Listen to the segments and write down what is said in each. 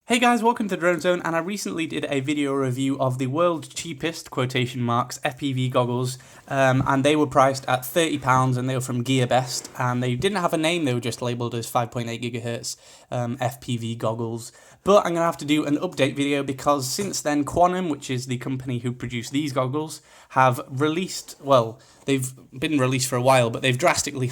Hey guys, welcome to Drone Zone, and I recently did a video review of the world's cheapest, quotation marks, FPV goggles, and they were priced at £30 and they were from GearBest, and they didn't have a name, they were just labelled as 5.8 gigahertz FPV goggles. But I'm going to have to do an update video because since then Quanum, which is the company who produced these goggles, have released, well, they've been released for a while, but they've drastically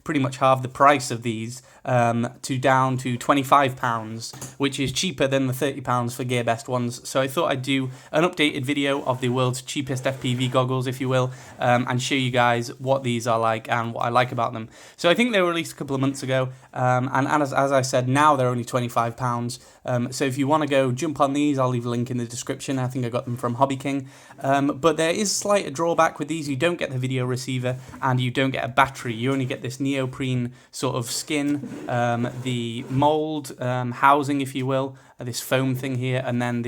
pretty much halved the price of these to down to £25, which is cheaper than the £30 for GearBest ones. So I thought I'd do an updated video of the world's cheapest FPV goggles, if you will, and show you guys what these are like and what I like about them. So I think they were released a couple of months ago, and as I said, now they're only £25. So if you want to go jump on these, I'll leave a link in the description. I think I got them from Hobby King. But there is a slight drawback with these. You don't get the video receiver and you don't get a battery. You only get this neoprene sort of skin, the mold housing, if you will, this foam thing here, and then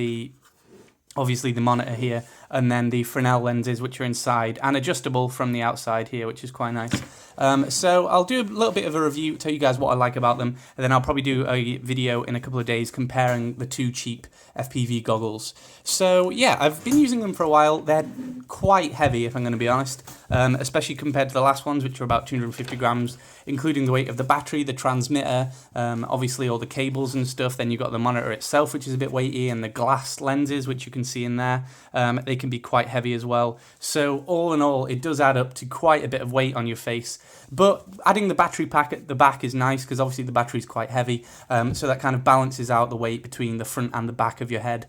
obviously the monitor here, and then the Fresnel lenses which are inside and adjustable from the outside here, which is quite nice. So I'll do a little bit of a review, tell you guys what I like about them, and then I'll probably do a video in a couple of days comparing the two cheap FPV goggles. So yeah, I've been using them for a while. They're quite heavy, if I'm going to be honest, especially compared to the last ones, which are about 250 grams, including the weight of the battery, the transmitter, obviously all the cables and stuff. Then you've got the monitor itself, which is a bit weighty, and the glass lenses, which you can see in there. They can be quite heavy as well. So all in all, it does add up to quite a bit of weight on your face. But adding the battery pack at the back is nice because obviously the battery is quite heavy, so that kind of balances out the weight between the front and the back of your head.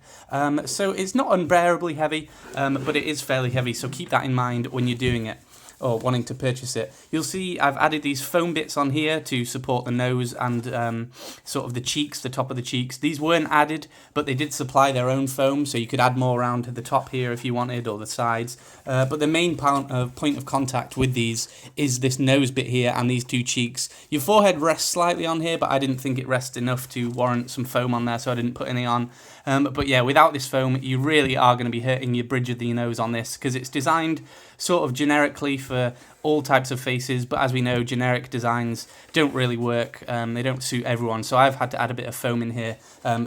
So it's not unbearably heavy, but it is fairly heavy, so keep that in mind when you're doing it or wanting to purchase it. You'll see I've added these foam bits on here to support the nose and sort of the cheeks, the top of the cheeks. These weren't added, but they did supply their own foam, so you could add more around to the top here if you wanted, or the sides. But the main point of contact with these is this nose bit here and these two cheeks. Your forehead rests slightly on here, but I didn't think it rests enough to warrant some foam on there, so I didn't put any on. But yeah, without this foam, you really are going to be hurting your bridge of the nose on this, because it's designed sort of generically for all types of faces, but as we know, generic designs don't really work. They don't suit everyone, so I've had to add a bit of foam in here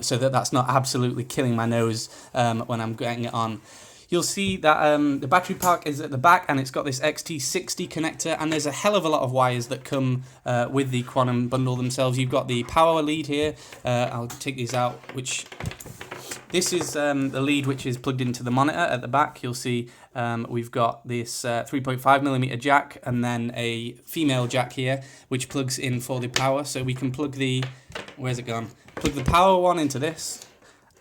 so that that's not absolutely killing my nose when I'm getting it on. You'll see that the battery pack is at the back, and it's got this XT60 connector, and there's a hell of a lot of wires that come with the Quanum bundle themselves. You've got the power lead here. I'll take these out, this is the lead which is plugged into the monitor at the back. You'll see we've got this 3.5mm jack and then a female jack here which plugs in for the power. So we can plug where's it gone? Plug the power one into this,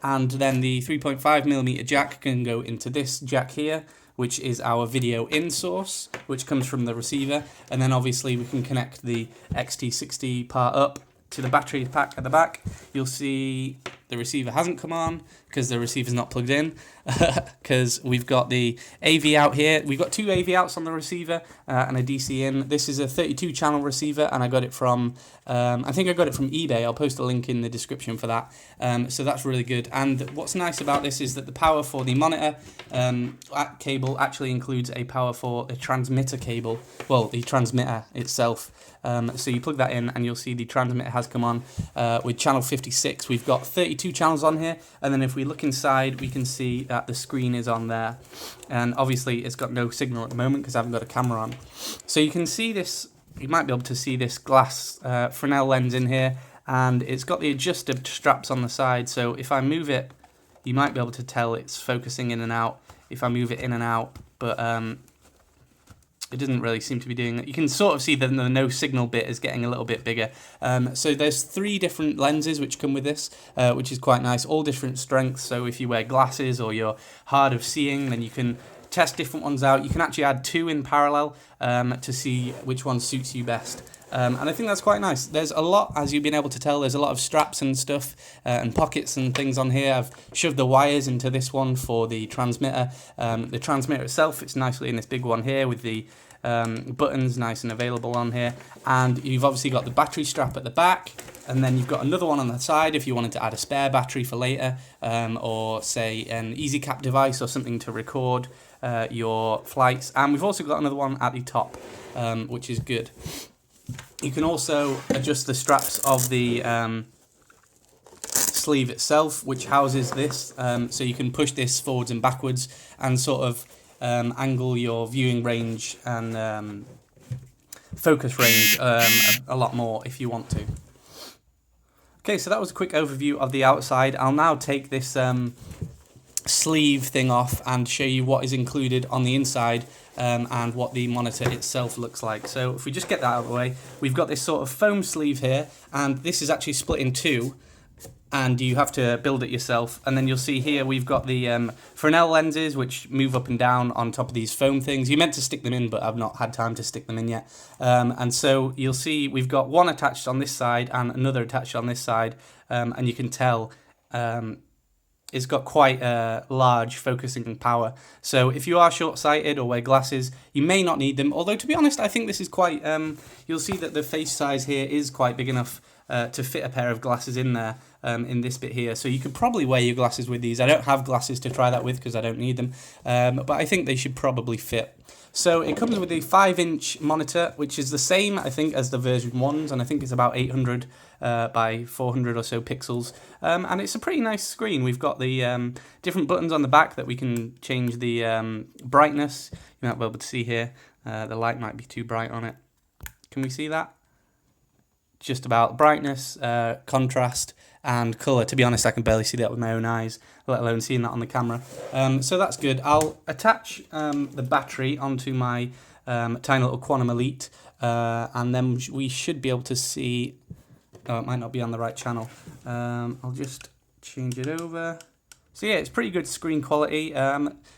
and then the 3.5mm jack can go into this jack here, which is our video in source, which comes from the receiver. And then obviously we can connect the XT60 part up to the battery pack at the back. You'll see the receiver hasn't come on because the receiver's not plugged in, because we've got the AV out here. We've got two AV outs on the receiver and a DC in. This is a 32 channel receiver, and I got it from I think I got it from eBay. I'll post a link in the description for that. So that's really good. And what's nice about this is that the power for the monitor cable actually includes a power for the transmitter cable, well, the transmitter itself. So you plug that in and you'll see the transmitter has come on with channel 56. We've got 32 channels on here, and then if we look inside, we can see that the screen is on there. And obviously it's got no signal at the moment because I haven't got a camera on. So you can see this, you might be able to see this glass Fresnel lens in here, and it's got the adjusted straps on the side. So if I move it, you might be able to tell it's focusing in and out if I move it in and out, but it doesn't really seem to be doing that. You can sort of see that the no signal bit is getting a little bit bigger. So there's 3 different lenses which come with this, which is quite nice, all different strengths. So if you wear glasses or you're hard of seeing, then you can test different ones out. You can actually add 2 in parallel to see which one suits you best. And I think that's quite nice. There's a lot, as you've been able to tell, there's a lot of straps and stuff and pockets and things on here. I've shoved the wires into this one for the transmitter. The transmitter itself, it's nicely in this big one here with the buttons nice and available on here. And you've obviously got the battery strap at the back, and then you've got another one on the side if you wanted to add a spare battery for later, or say an easy cap device or something to record your flights. And we've also got another one at the top, which is good. You can also adjust the straps of the sleeve itself, which houses this, so you can push this forwards and backwards and sort of angle your viewing range and focus range a lot more if you want to. Okay, so that was a quick overview of the outside. I'll now take this sleeve thing off and show you what is included on the inside and what the monitor itself looks like. So if we just get that out of the way, we've got this sort of foam sleeve here, and this is actually split in two, and you have to build it yourself. And then you'll see here we've got the Fresnel lenses, which move up and down on top of these foam things. You meant to stick them in, but I've not had time to stick them in yet. And so you'll see we've got one attached on this side and another attached on this side, and you can tell it's got quite a large focusing power. So if you are short-sighted or wear glasses, you may not need them. Although, to be honest, I think this is quite... you'll see that the face size here is quite big enough to fit a pair of glasses in there, in this bit here. So you could probably wear your glasses with these. I don't have glasses to try that with because I don't need them. But I think they should probably fit. So it comes with a 5-inch monitor, which is the same, I think, as the version 1s, and I think it's about 800 by 400 or so pixels. And it's a pretty nice screen. We've got the different buttons on the back that we can change the brightness. You might be able to see here. The light might be too bright on it. Can we see that? Just about brightness, contrast, and colour. To be honest, I can barely see that with my own eyes, let alone seeing that on the camera. So that's good. I'll attach the battery onto my tiny little Quanum Elite, and then we should be able to see... Oh, it might not be on the right channel. I'll just change it over. So yeah, it's pretty good screen quality.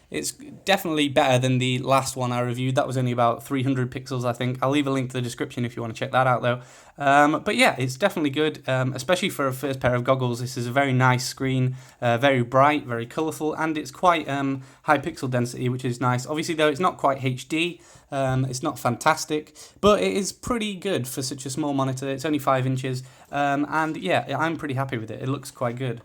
It's definitely better than the last one I reviewed. That was only about 300 pixels, I think. I'll leave a link to the description if you want to check that out, though. But yeah, it's definitely good, especially for a first pair of goggles. This is a very nice screen, very bright, very colourful, and it's quite high pixel density, which is nice. Obviously, though, it's not quite HD. It's not fantastic, but it is pretty good for such a small monitor. It's only 5 inches, and yeah, I'm pretty happy with it. It looks quite good.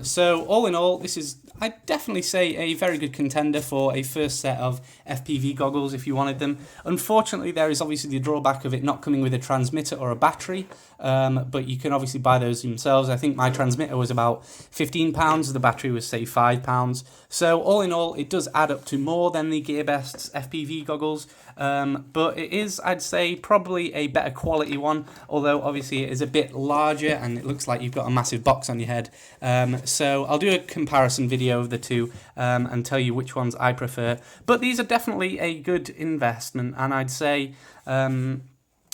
So all in all, this is, I'd definitely say, a very good contender for a first set of FPV goggles if you wanted them. Unfortunately, there is obviously the drawback of it not coming with a transmitter or a battery, but you can obviously buy those themselves. I think my transmitter was about £15, the battery was, say, £5. So all in all, it does add up to more than the GearBest's FPV goggles, but it is, I'd say, probably a better quality one, although obviously it is a bit larger and it looks like you've got a massive box on your head. So I'll do a comparison video of the two and tell you which ones I prefer. But these are definitely a good investment, and I'd say,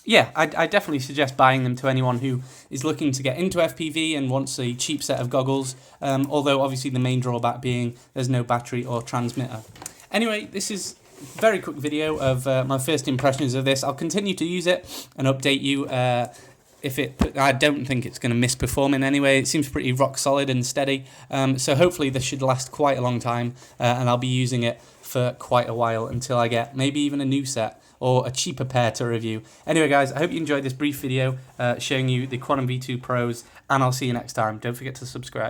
yeah, I definitely suggest buying them to anyone who is looking to get into FPV and wants a cheap set of goggles, although obviously the main drawback being there's no battery or transmitter. Anyway, this is a very quick video of my first impressions of this. I'll continue to use it and update you I don't think it's going to misperform in any way. It seems pretty rock solid and steady. So hopefully this should last quite a long time, and I'll be using it for quite a while until I get maybe even a new set or a cheaper pair to review. Anyway, guys, I hope you enjoyed this brief video showing you the Quanum V2 Pros, and I'll see you next time. Don't forget to subscribe.